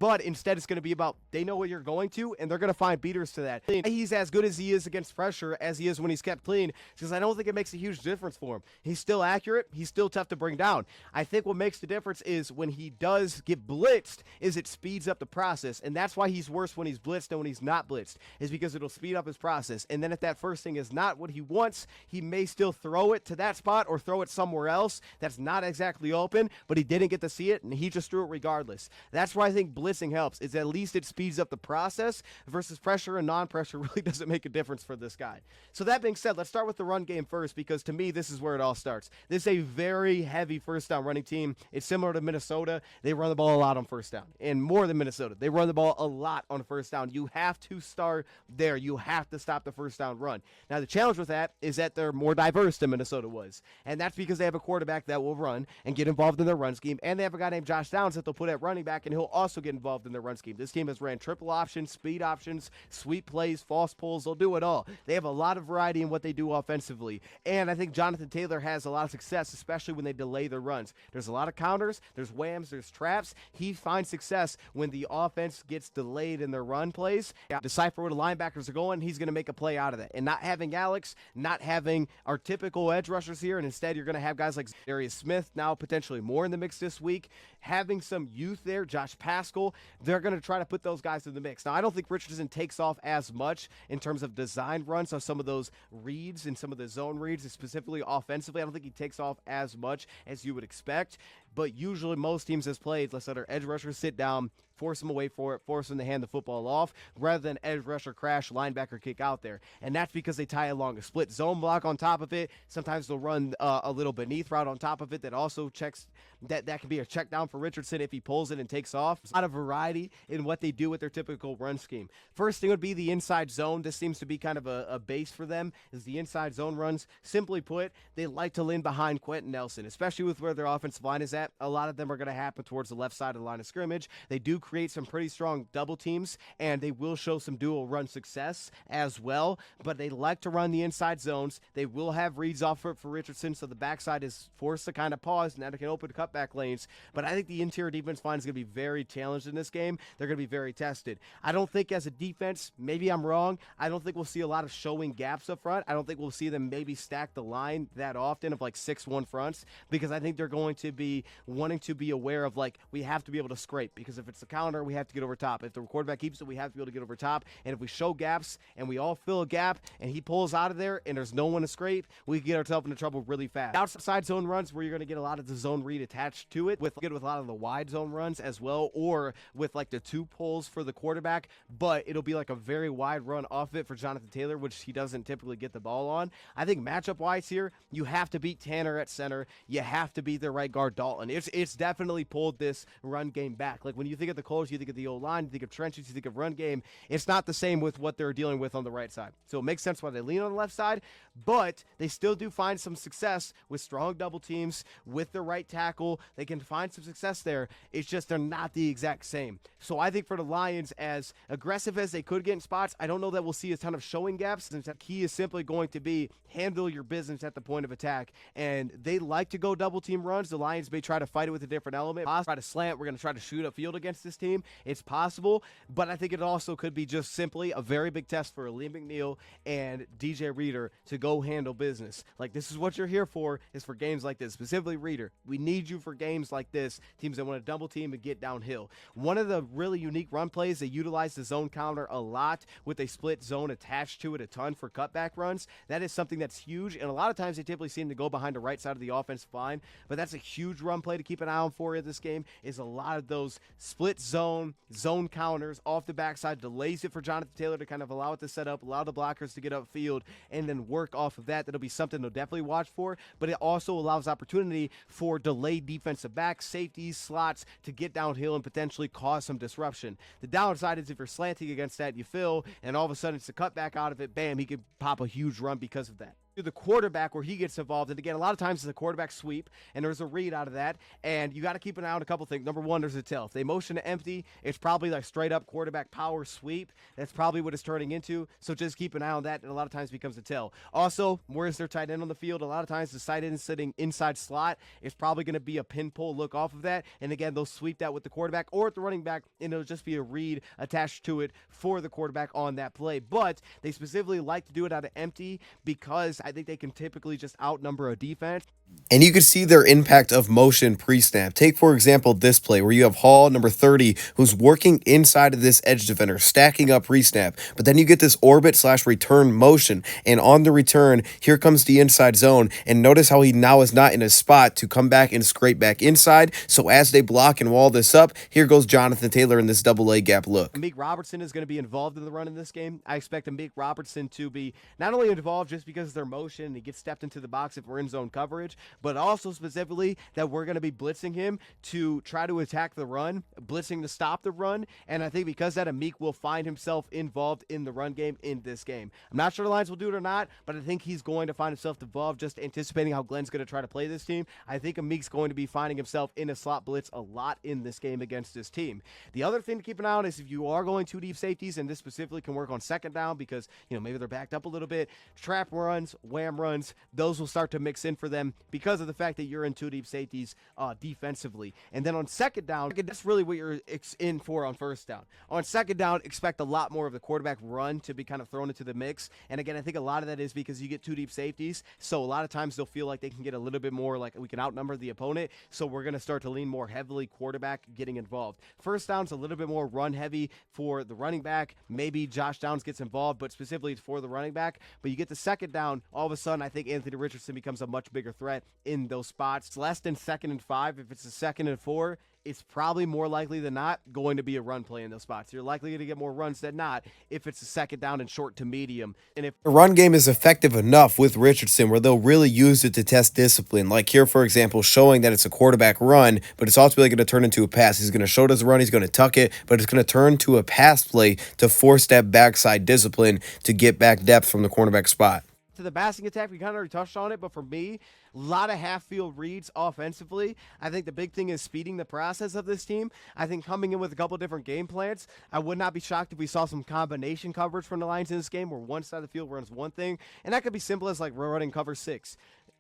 But instead, it's going to be about they know what you're going to, and they're going to find beaters to that. He's as good as he is against pressure as he is when he's kept clean, because I don't think it makes a huge difference for him. He's still accurate. He's still tough to bring down. I think what makes the difference is when he does get blitzed, is it speeds up the process, and that's why he's worse when he's blitzed than when he's not blitzed, is because it'll speed up his process. And then if that first thing is not what he wants, he may still throw it to that spot or throw it somewhere else that's not exactly open, but he didn't get to see it, and he just threw it regardless. That's why I think blitzing helps, is at least it speeds up the process versus pressure, and non-pressure really doesn't make a difference for this guy. So that being said, let's start with the run game first, because to me, this is where it all starts. This is a very heavy first down running team. It's similar to Minnesota. They run the ball a lot on first down, and more than Minnesota. They run the ball a lot on first down. You have to start there. You have to stop the first down run. Now, the challenge with that is that they're more diverse than Minnesota was, and that's because they have a quarterback that will run and get involved in their run scheme, and they have a guy named Josh Downs that they'll put at running back, and he'll also get involved in their run scheme. This team has ran triple options, speed options, sweep plays, false pulls. They'll do it all. They have a lot of variety in what they do offensively, and I think Jonathan Taylor has a lot of success, especially when they delay their runs. There's a lot of counters, there's whams, there's traps. He finds success when the offense gets delayed in their run plays. Decipher where the linebackers are going, he's going to make a play out of that. And not having Alex, not having our typical edge rushers here, and instead you're going to have guys like Darius Smith, now potentially more in the mix this week, having some youth there, Josh Paschal. They're going to try to put those guys in the mix. Now, I don't think Richardson takes off as much in terms of design runs, so some of those reads and some of the zone reads, specifically offensively, I don't think he takes off as much as you would expect. but usually most teams has played, let's let our edge rushers sit down, force them away for it, force them to hand the football off, rather than edge rusher crash, linebacker kick out there. And that's because they tie along a split zone block on top of it. Sometimes they'll run a little beneath route on top of it that also checks, that can be a check down for Richardson if he pulls it and takes off. There's a lot of variety in what they do with their typical run scheme. First thing would be the inside zone. This seems to be kind of a base for them, is the inside zone runs. Simply put, they like to lean behind Quentin Nelson, especially with where their offensive line is at. A lot of them are going to happen towards the left side of the line of scrimmage. They do create some pretty strong double teams, and they will show some dual run success as well, but they like to run the inside zones. They will have reads off for Richardson, so the backside is forced to kind of pause, and that can open cutback lanes. But I think the interior defense line is going to be very challenged in this game. They're going to be very tested. I don't think as a defense, maybe I'm wrong, I don't think we'll see a lot of showing gaps up front. I don't think we'll see them maybe stack the line that often of like 6-1 fronts, because I think they're going to be wanting to be aware of, like, we have to be able to scrape, because if it's the counter, we have to get over top. If the quarterback keeps it, we have to be able to get over top. And if we show gaps and we all fill a gap and he pulls out of there and there's no one to scrape, we can get ourselves into trouble really fast. Outside zone runs, where you're going to get a lot of the zone read attached to it, with a lot of the wide zone runs as well, or with like the two pulls for the quarterback, but it'll be like a very wide run off it for Jonathan Taylor, which he doesn't typically get the ball on. I think matchup wise here, you have to beat Tanner at center. You have to beat their right guard Dalton. It's definitely pulled this run game back. Like when you think of the Colts, you think of the O-line, you think of trenches, you think of run game. It's not the same with what they're dealing with on the right side. So it makes sense why they lean on the left side, but they still do find some success with strong double teams, with the right tackle. They can find some success there. It's just they're not the exact same. So I think for the Lions, as aggressive as they could get in spots, I don't know that we'll see a ton of showing gaps. The key is simply going to be handle your business at the point of attack. And they like to go double team runs. The Lions may try to fight it with a different element. Try to slant. We're going to try to shoot upfield against this team. It's possible, but I think it also could be just simply a very big test for Lee McNeil and DJ Reader to go handle business. Like, this is what you're here for, is for games like this. Specifically, Reader, we need you for games like this, teams that want to double team and get downhill. One of the really unique run plays, they utilize the zone counter a lot with a split zone attached to it a ton for cutback runs. That is something that's huge, and a lot of times they typically seem to go behind the right side of the offensive line, but that's a huge run play to keep an eye on for you this game, is a lot of those split zone counters off the backside, delays it for Jonathan Taylor to kind of allow it to set up, allow the blockers to get upfield, and then work off of that. That'll be something they'll definitely watch for, but it also allows opportunity for delayed defensive backs, safeties, slots to get downhill and potentially cause some disruption. The downside is if you're slanting against that, you fill, and all of a sudden it's a cutback out of it, bam, he could pop a huge run because of that. The quarterback, where he gets involved, and again, a lot of times it's a quarterback sweep, and there's a read out of that, and you got to keep an eye on a couple things. Number one, there's a tell. If they motion to empty, it's probably like straight up quarterback power sweep. That's probably what it's turning into, so just keep an eye on that, and a lot of times becomes a tell. Also, where's their tight end on the field? A lot of times the tight end sitting inside slot is probably going to be a pin pull look off of that, and again, they'll sweep that with the quarterback or at the running back, and it'll just be a read attached to it for the quarterback on that play. But they specifically like to do it out of empty because I think they can typically just outnumber a defense. And you could see their impact of motion pre-snap. Take, for example, this play where you have Hall, number 30, who's working inside of this edge defender, stacking up pre-snap. But then you get this orbit/return motion. And on the return, here comes the inside zone. And notice how he now is not in a spot to come back and scrape back inside. So as they block and wall this up, here goes Jonathan Taylor in this double A gap look. Amik Robertson is going to be involved in the run in this game. I expect Amik Robertson to be not only involved just because of their motion, he gets stepped into the box if we're in zone coverage, but also specifically that we're going to be blitzing him to try to attack the run, blitzing to stop the run, and I think because that, Amik will find himself involved in the run game in this game. I'm not sure the Lions will do it or not, but I think he's going to find himself involved, just anticipating how Glenn's going to try to play this team. I think Amik's going to be finding himself in a slot blitz a lot in this game against this team. The other thing to keep an eye on is if you are going two deep safeties, and this specifically can work on second down because, maybe they're backed up a little bit, trap runs, wham runs, those will start to mix in for them because of the fact that you're in two deep safeties defensively. And then on second down, that's really what you're in for on first down. On second down, expect a lot more of the quarterback run to be kind of thrown into the mix. And again, I think a lot of that is because you get two deep safeties, so a lot of times they'll feel like they can get a little bit more, like we can outnumber the opponent, so we're going to start to lean more heavily quarterback getting involved. First down's a little bit more run heavy for the running back. Maybe Josh Downs gets involved, but specifically it's for the running back. But you get the second down, all of a sudden I think Anthony Richardson becomes a much bigger threat in those spots. It's less than 2nd and 5. If it's a 2nd and 4, it's probably more likely than not going to be a run play in those spots. You're likely going to get more runs than not if it's a 2nd down and short to medium. And if The run game is effective enough with Richardson where they'll really use it to test discipline. Like here, for example, showing that it's a quarterback run, but it's ultimately going to turn into a pass. He's going to show it as a run, he's going to tuck it, but it's going to turn to a pass play to force that backside discipline to get back depth from the cornerback spot. to the passing attack, we kind of already touched on it, but for me, a lot of half-field reads offensively. I think the big thing is speeding the process of this team. I think coming in with a couple different game plans, I would not be shocked if we saw some combination coverage from the Lions in this game where one side of the field runs one thing, and that could be simple as like running cover 6.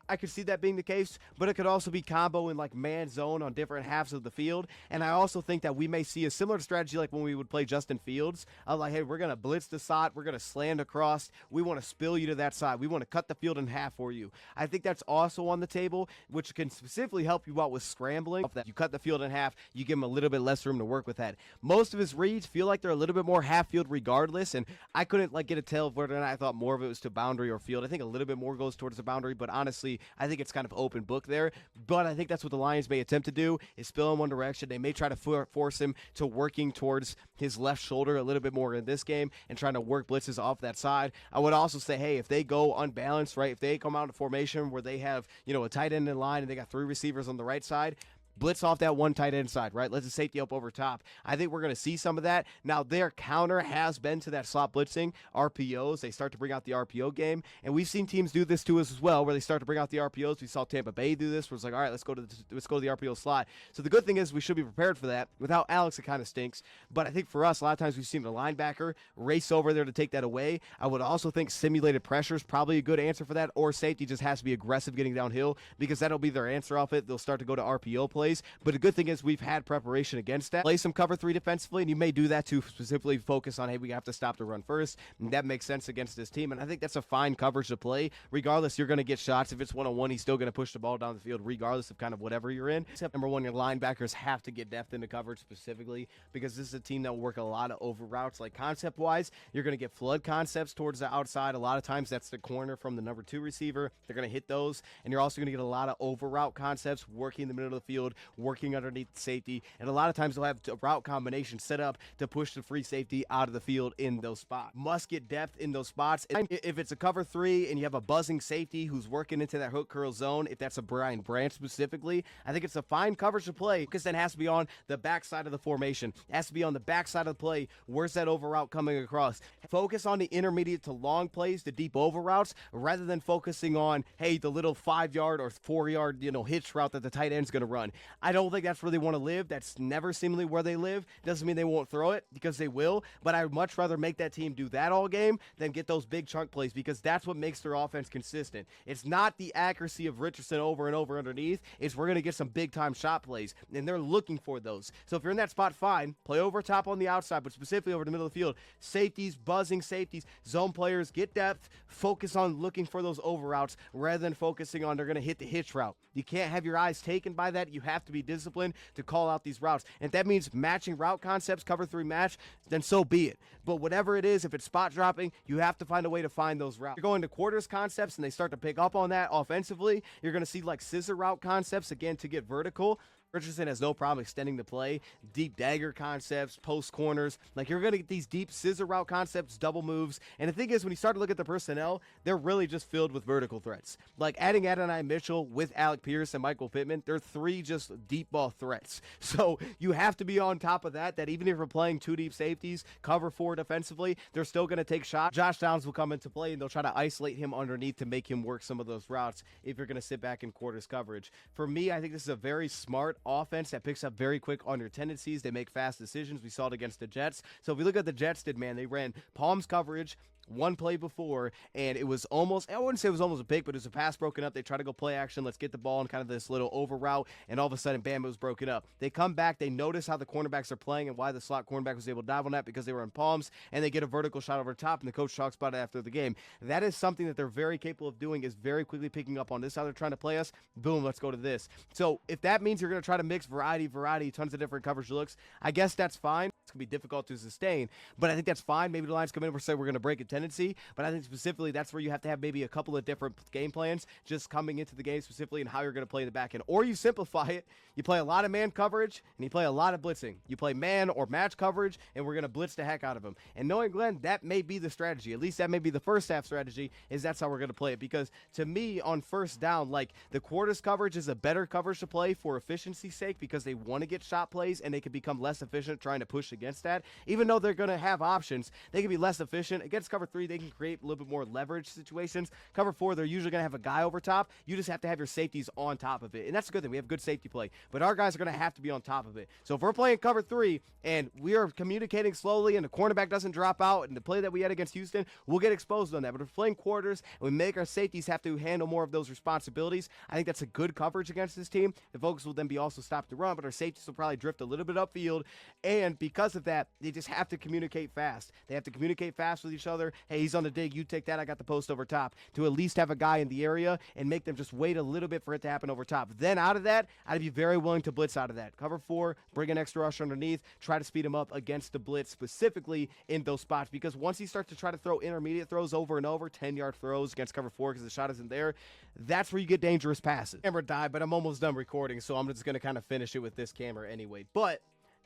I could see that being the case, but it could also be combo in like man zone on different halves of the field. And I also think that we may see a similar strategy like when we would play Justin Fields. Like, hey, we're going to blitz the slot. We're going to slant across. We want to spill you to that side. We want to cut the field in half for you. I think that's also on the table, which can specifically help you out with scrambling. You cut the field in half, you give him a little bit less room to work with that. Most of his reads feel like they're a little bit more half field regardless, and I couldn't like get a tell of whether or not I thought more of it was to boundary or field. I think a little bit more goes towards the boundary, but honestly, I think it's kind of open book there. But I think that's what the Lions may attempt to do, is spill in one direction. They may try to force him to working towards his left shoulder a little bit more in this game and trying to work blitzes off that side. I would also say, hey, if they go unbalanced, right, if they come out in formation where they have, a tight end in line and they got 3 receivers on the right side, blitz off that one tight end side, right? Let the safety up over top. I think we're going to see some of that. Now, their counter has been to that slot blitzing, RPOs. They start to bring out the RPO game, and we've seen teams do this to us as well, where they start to bring out the RPOs. We saw Tampa Bay do this, where it's like, all right, let's go to the RPO slot. So the good thing is we should be prepared for that. Without Alex, it kind of stinks. But I think for us, a lot of times we've seen the linebacker race over there to take that away. I would also think simulated pressure is probably a good answer for that, or safety just has to be aggressive getting downhill, because that'll be their answer off it. They'll start to go to RPO plays. But the good thing is we've had preparation against that. Play some cover 3 defensively, and you may do that to specifically focus on, hey, we have to stop the run first. And that makes sense against this team, and I think that's a fine coverage to play. Regardless, you're going to get shots. If it's one-on-one, he's still going to push the ball down the field regardless of kind of whatever you're in. Except, number one, your linebackers have to get depth into coverage specifically, because this is a team that will work a lot of over routes. Like concept-wise, you're going to get flood concepts towards the outside. A lot of times that's the corner from the number 2 receiver. They're going to hit those, and you're also going to get a lot of over route concepts working in the middle of the field, working underneath the safety, and a lot of times they'll have a route combination set up to push the free safety out of the field in those spots. Must get depth in those spots. And if it's a cover 3 and you have a buzzing safety who's working into that hook curl zone, if that's a Brian Branch specifically, I think it's a fine coverage to play, because then it has to be on the backside of the formation. It has to be on the backside of the play. Where's that over route coming across? Focus on the intermediate to long plays, the deep over routes, rather than focusing on, hey, the little 5-yard or 4-yard, hitch route that the tight end's going to run. I don't think that's where they want to live. That's never seemingly where they live. Doesn't mean they won't throw it, because they will, but I'd much rather make that team do that all game than get those big chunk plays, because that's what makes their offense consistent. It's not the accuracy of Richardson over and over underneath. It's we're going to get some big-time shot plays, and they're looking for those. So if you're in that spot, fine. Play over top on the outside, but specifically over the middle of the field. Safeties, buzzing safeties, zone players, get depth. Focus on looking for those over routes rather than focusing on they're going to hit the hitch route. You can't have your eyes taken by that. You have to be disciplined to call out these routes. And if that means matching route concepts, cover 3 match, then so be it. But whatever it is, if it's spot dropping, you have to find a way to find those routes. You're going to quarters concepts and they start to pick up on that offensively. You're going to see like scissor route concepts again to get vertical. Richardson has no problem extending the play. Deep dagger concepts, post corners. Like, you're going to get these deep scissor route concepts, double moves. And the thing is, when you start to look at the personnel, they're really just filled with vertical threats. Like, adding Adonai Mitchell with Alec Pierce and Michael Pittman, they're 3 just deep ball threats. So you have to be on top of that even if you're playing 2 deep safeties, cover 4 defensively, they're still going to take shots. Josh Downs will come into play, and they'll try to isolate him underneath to make him work some of those routes if you're going to sit back in quarters coverage. For me, I think this is a very smart offense that picks up very quick on your tendencies. They make fast decisions. We saw it against the Jets. So if we look at the Jets they ran palms coverage one play before, and it was almost, I wouldn't say it was almost a pick, but it was a pass broken up. They try to go play action. Let's get the ball in kind of this little over route, and all of a sudden, bam, it was broken up. They come back. They notice how the cornerbacks are playing and why the slot cornerback was able to dive on that, because they were in palms, and they get a vertical shot over top, and the coach talks about it after the game. That is something that they're very capable of doing, is very quickly picking up on this, how they're trying to play us. Boom, let's go to this. So if that means you're going to try to mix variety, tons of different coverage looks, I guess that's fine. going to be difficult to sustain. But I think that's fine. Maybe the Lions come in and say we're going to break a tendency. But I think specifically that's where you have to have maybe a couple of different game plans just coming into the game specifically and how you're going to play in the back end. Or you simplify it. You play a lot of man coverage and you play a lot of blitzing. You play man or match coverage and we're going to blitz the heck out of them. And knowing Glenn, that may be the strategy. At least that may be the first half strategy, is that's how we're going to play it. Because to me, on first down, like the quarters coverage is a better coverage to play for efficiency's sake because they want to get shot plays and they can become less efficient trying to push against that. Even though they're going to have options, they can be less efficient. Against cover 3, they can create a little bit more leverage situations. Cover 4, they're usually going to have a guy over top. You just have to have your safeties on top of it. And that's a good thing. We have good safety play. But our guys are going to have to be on top of it. So if we're playing cover 3 and we are communicating slowly and the cornerback doesn't drop out and the play that we had against Houston, we'll get exposed on that. But if we're playing quarters and we make our safeties have to handle more of those responsibilities, I think that's a good coverage against this team. The focus will then be also stop the run, but our safeties will probably drift a little bit upfield. And because of that, they just have to communicate fast. They have to communicate fast with each other. Hey, he's on the dig. You take that. I got the post over top. To at least have a guy in the area and make them just wait a little bit for it to happen over top. Then out of that, I'd be very willing to blitz out of that. Cover 4, bring an extra rusher underneath, try to speed him up against the blitz specifically in those spots. Because once he starts to try to throw intermediate throws over and over, 10-yard throws against cover 4 because the shot isn't there, that's where you get dangerous passes. Camera died, but I'm almost done recording, so I'm just going to kind of finish it with this camera anyway. But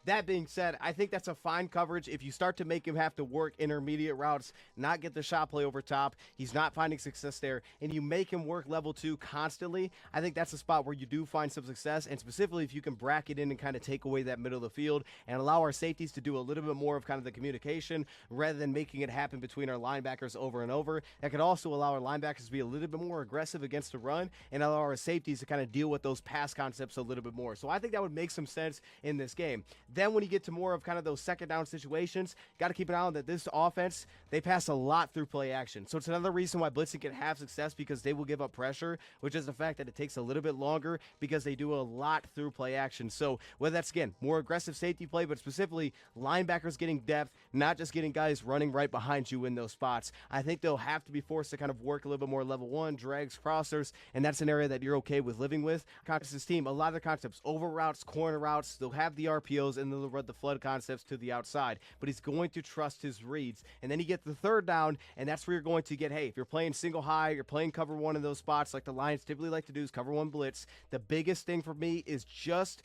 that being said, I think that's a fine coverage. If you start to make him have to work intermediate routes, not get the shot play over top, he's not finding success there, and you make him work level 2 constantly, I think that's a spot where you do find some success. And specifically, if you can bracket in and kind of take away that middle of the field and allow our safeties to do a little bit more of kind of the communication rather than making it happen between our linebackers over and over, that could also allow our linebackers to be a little bit more aggressive against the run and allow our safeties to kind of deal with those pass concepts a little bit more. So I think that would make some sense in this game. Then when you get to more of kind of those second down situations, got to keep an eye on that this offense, they pass a lot through play action. So it's another reason why blitzing can have success, because they will give up pressure, which is the fact that it takes a little bit longer because they do a lot through play action. So whether that's, again, more aggressive safety play, but specifically linebackers getting depth, not just getting guys running right behind you in those spots, I think they'll have to be forced to kind of work a little bit more level 1, drags, crossers, and that's an area that you're okay with living with. This team, a lot of the concepts, over routes, corner routes, they'll have the RPOs and they'll run the flood concepts to the outside, but he's going to trust his reads. And then you get the third down, and that's where you're going to get, hey, if you're playing single high, you're playing cover 1 in those spots like the Lions typically like to do is cover 1 blitz. The biggest thing for me is just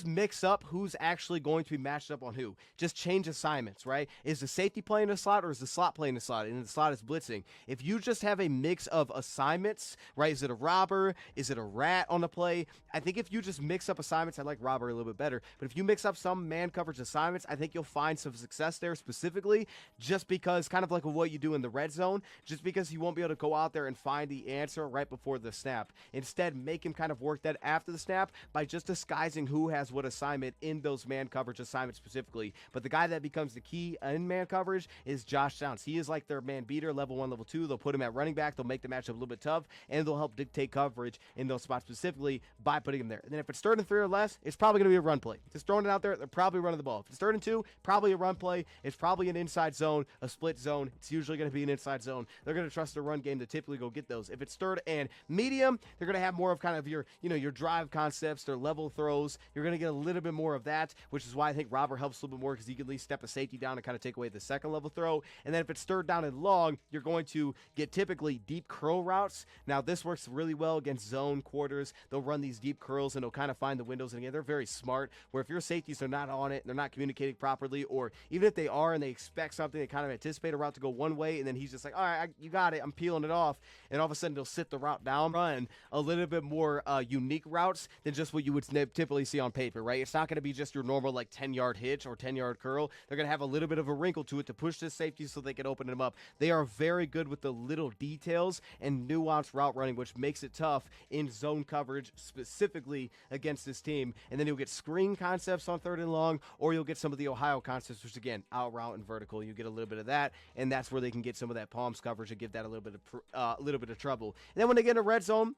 mix up who's actually going to be matched up on who. Just change assignments, right? Is the safety playing the slot or is the slot playing the slot? And the slot is blitzing. If you just have a mix of assignments, right? Is it a robber? Is it a rat on the play? I think if you just mix up assignments, I like robber a little bit better, but if you mix up some man coverage assignments, I think you'll find some success there, specifically just because, kind of like what you do in the red zone, just because you won't be able to go out there and find the answer right before the snap. Instead, make him kind of work that after the snap by just disguising who has what assignment in those man coverage assignments specifically. But the guy that becomes the key in man coverage is Josh Downs. He is like their man beater, level 1, level 2. They'll put him at running back. They'll make the matchup a little bit tough, and they'll help dictate coverage in those spots specifically by putting him there. And then if it's 3rd and 3 or less, it's probably going to be a run play. Just throwing it out there, they're probably running the ball. If it's 3rd and 2, probably a run play. It's probably an inside zone, a split zone. It's usually going to be an inside zone. They're going to trust the run game to typically go get those. If it's 3rd and medium, they're going to have more of kind of your drive concepts, their level throws. You're going to get a little bit more of that, which is why I think Robert helps a little bit more, because he can at least step a safety down and kind of take away the second level throw. And then if it's 3rd down and long, you're going to get typically deep curl routes. Now this works really well against zone quarters. They'll run these deep curls and they'll kind of find the windows. And again, they're very smart, where if your safeties are not on it, they're not communicating properly, or even if they are and they expect something, they kind of anticipate a route to go one way, and then he's just like, all right, you got it, I'm peeling it off, and all of a sudden they'll sit the route down, run a little bit more unique routes than just what you would typically see on paper, right? It's not going to be just your normal like 10-yard hitch or 10-yard curl. They're going to have a little bit of a wrinkle to it to push the safety so they can open them up. They are very good with the little details and nuanced route running, which makes it tough in zone coverage specifically against this team. And then you'll get screen concepts on 3rd and long, or you'll get some of the Ohio concepts, which again, out route and vertical. You get a little bit of that, and that's where they can get some of that palms coverage and give that a little bit of trouble. And then when they get in a red zone,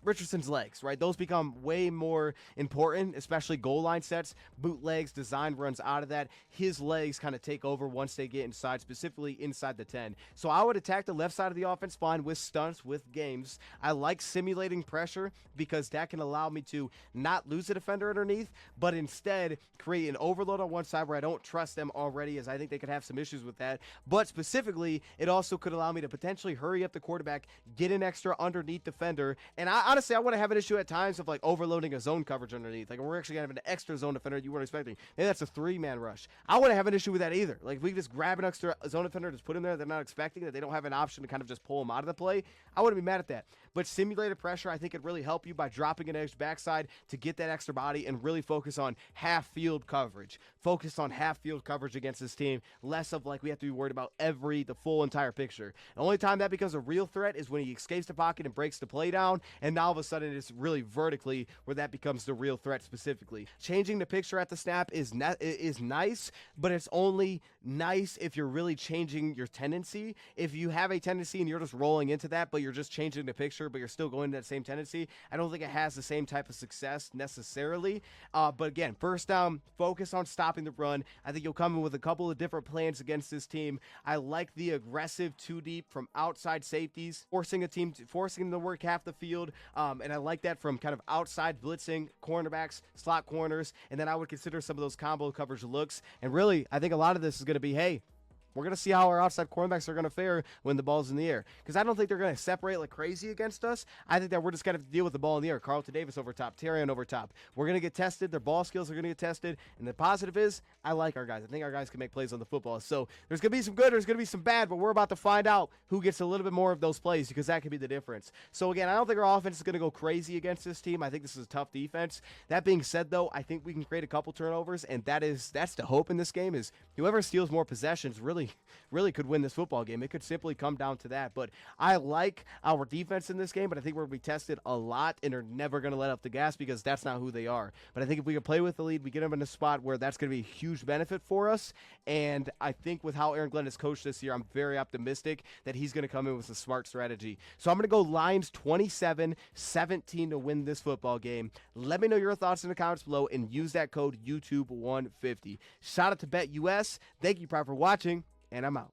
Richardson's legs, right? Those become way more important, especially goal line sets, bootlegs, design runs out of that. His legs kind of take over once they get inside, specifically inside the 10. So I would attack the left side of the offense fine with stunts, with games. I like simulating pressure because that can allow me to not lose a defender underneath, but instead create an overload on one side where I don't trust them already, as I think they could have some issues with that. But specifically, it also could allow me to potentially hurry up the quarterback, get an extra underneath defender, and honestly, I want to have an issue at times of like overloading a zone coverage underneath. Like, we're actually going to have an extra zone defender you weren't expecting. Maybe that's a 3-man rush. I want to have an issue with that either. Like, if we just grab an extra zone defender, just put him there, they're not expecting that, they don't have an option to kind of just pull him out of the play, I wouldn't be mad at that. But simulated pressure, I think it really help you by dropping an edge backside to get that extra body and really focus on half field coverage. Focus on half field coverage against this team. Less of like we have to be worried about the full entire picture. The only time that becomes a real threat is when he escapes the pocket and breaks the play down, and now all of a sudden it's really vertically where that becomes the real threat specifically. Changing the picture at the snap is nice, but it's only nice if you're really changing your tendency. If you have a tendency and you're just rolling into that, but you're just changing the picture, but you're still going to that same tendency, I don't think it has the same type of success necessarily. But again, first down, focus on stopping the run. I think you'll come in with a couple of different plans against this team. I like the aggressive 2-deep from outside safeties, forcing them to work half the field. And I like that from kind of outside blitzing, cornerbacks, slot corners, and then I would consider some of those combo coverage looks. And really, I think a lot of this is going to be, hey, we're going to see how our outside cornerbacks are going to fare when the ball's in the air. Because I don't think they're going to separate like crazy against us. I think that we're just going to have to deal with the ball in the air. Carlton Davis over top, Terrion over top. We're going to get tested. Their ball skills are going to get tested. And the positive is, I like our guys. I think our guys can make plays on the football. So there's going to be some good, there's going to be some bad, but we're about to find out who gets a little bit more of those plays, because that could be the difference. So again, I don't think our offense is going to go crazy against this team. I think this is a tough defense. That being said, though, I think we can create a couple turnovers, and that's the hope in this game, is whoever steals more possessions really could win this football game. It could simply come down to that. But I like our defense in this game, but I think we're going to be tested a lot and are never going to let up the gas, because that's not who they are. But I think if we can play with the lead, we get them in a spot where that's going to be a huge benefit for us. And I think with how Aaron Glenn has coached this year, I'm very optimistic that he's going to come in with a smart strategy. So I'm going to go Lions 27-17 to win this football game. Let me know your thoughts in the comments below and use that code YouTube150. Shout out to BetUS. Thank you, Pride, for watching, and I'm out.